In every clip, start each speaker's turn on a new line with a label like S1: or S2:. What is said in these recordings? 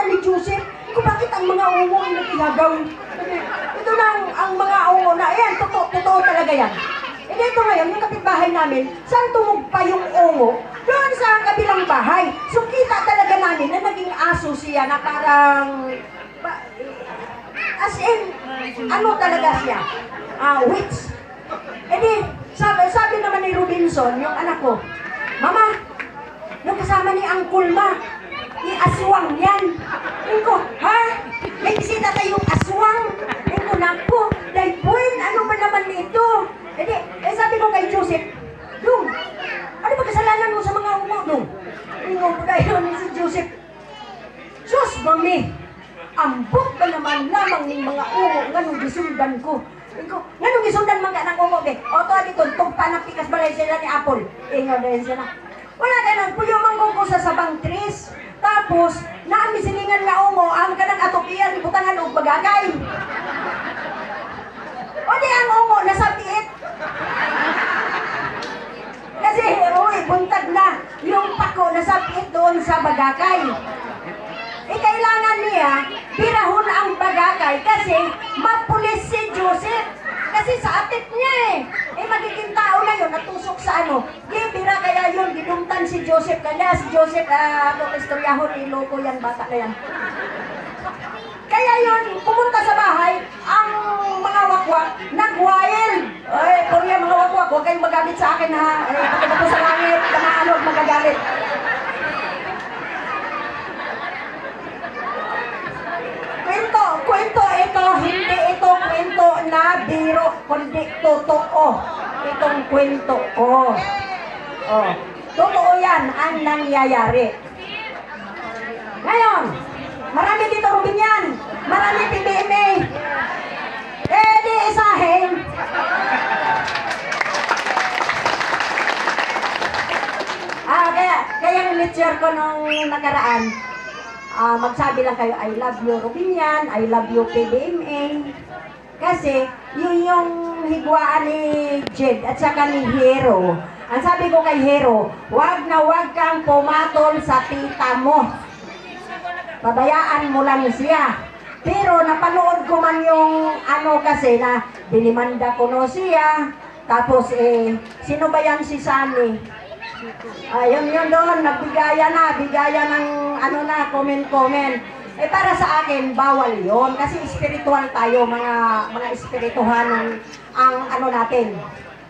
S1: kasalanan ni Joseph? Kung bakit ang mga ungo ay nagkiyagaw? Ito na ang mga ungo na, ayan, totoo talaga yan. E dito ngayon, yung kapitbahay namin, saan tumugpa yung ungo? Doon sa kabilang bahay. So kita talaga namin na naging aso siya na parang, as in, ano talaga siya? Witch. E di, sabi naman ni Robinson, yung anak ko, Mama, yung kasama ni Uncle Ma, aswang yan. Ko, ha? May bisita tayong aswang. Ko, naku, dahil point, ano ba naman ito? Sabi ko kay Joseph, Dong, ano ba kasalanan mo sa mga ungo, Dong? Ko, dahil si Joseph, Diyos, Mami, ambot ba naman lamang ng mga ungo nga nung gisundan ko? Nga nung gisundan mga ng ungo, be? O, to, dito, tugpa ng pikas balay sila ni Apple. Nga dahil sila. Wala ka nang puyo manggong ko sa sabang tris. Tapos, naami silingan nga ungo, ang kanang atopian, ibutangan o bagagay. O di ang ungo, nasabiit. Kasi, uy, buntag na. Yung pako, nasabiit doon sa bagagay. Kailangan niya, pirahon ang bagagay kasi mapulis si Joseph. Kasi sa atit niya magiging tao na yun, natusok sa ano. Bira kaya yun, gidumtan si Joseph. Kaya si Joseph, istoryahon, iloko yan, bata na yan. Kaya yun, pumunta sa bahay, ang mga wakwak, nag-wild. Ay, Korea, mga wakwak, huwag kayong magalit sa akin ha. Ay, pagkat ako sa langit, kamaano at magagalit. Kwento ito, hindi ito kwento na biro, kundi totoo. Itong kwento ko. Oh, totoo yan ang nangyayari. Ngayon, marami dito Rubin yan. Marami PBMA. Di isahin. Kaya lecture ko nung nakaraan, magsabi lang kayo, I love you Rubinian, I love you PBMA. Kasi, yun yung higwaan ni Jed at saka ni Hero. Ang sabi ko kay Hero, wag na wag kang pumatol sa tita mo. Pabayaan mo lang siya. Pero napanood ko man yung ano kasi na dinimanda ko no siya. Tapos sino ba yan si Sunny? Yun doon, nagbigaya ng ano na, comment. Para sa akin, bawal yon kasi spiritual tayo, mga espirituhan ang ano natin.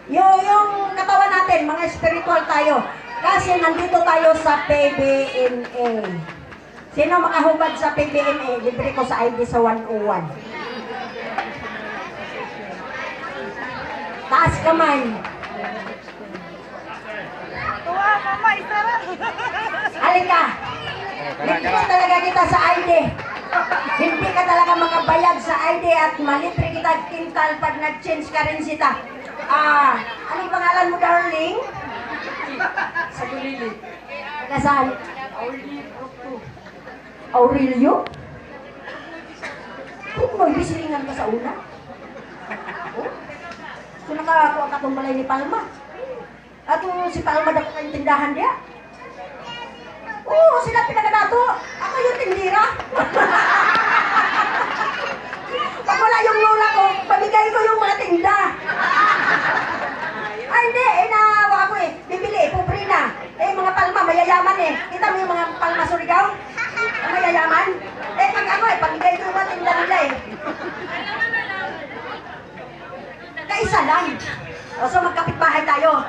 S1: Yung katawan natin, mga spiritual tayo. Kasi nandito tayo sa PBMA. Sino makahubad sa PBMA? Libre ko sa ID sa 101. Taas kamay.
S2: Mama, isa lang.
S1: Halika. Libre talaga kita sa ID. Hindi ka talaga makabayad sa ID at malibre kita kintal pag nag-change currency ta. Anong pangalan mo, darling?
S2: Sa Gulili.
S1: Kasaan? Aurelio? Kung mo, ibisilingan ka sa una? So nakakuha ka itong balay ni Palma. At si Palma na kayong tindahan niya. Oo, sila pinaganato. Ako yung tindira. Pag wala yung lola ko, pamigay ko yung mga tinda. Hindi, naawa ako bibili, pobre na. Mga Palma, mayayaman Kita mo yung mga Palma Surigao? Mayayaman? Pag ako pamigay ko yung mga tinda nila Kaisa lang. So magkapit bahay tayo.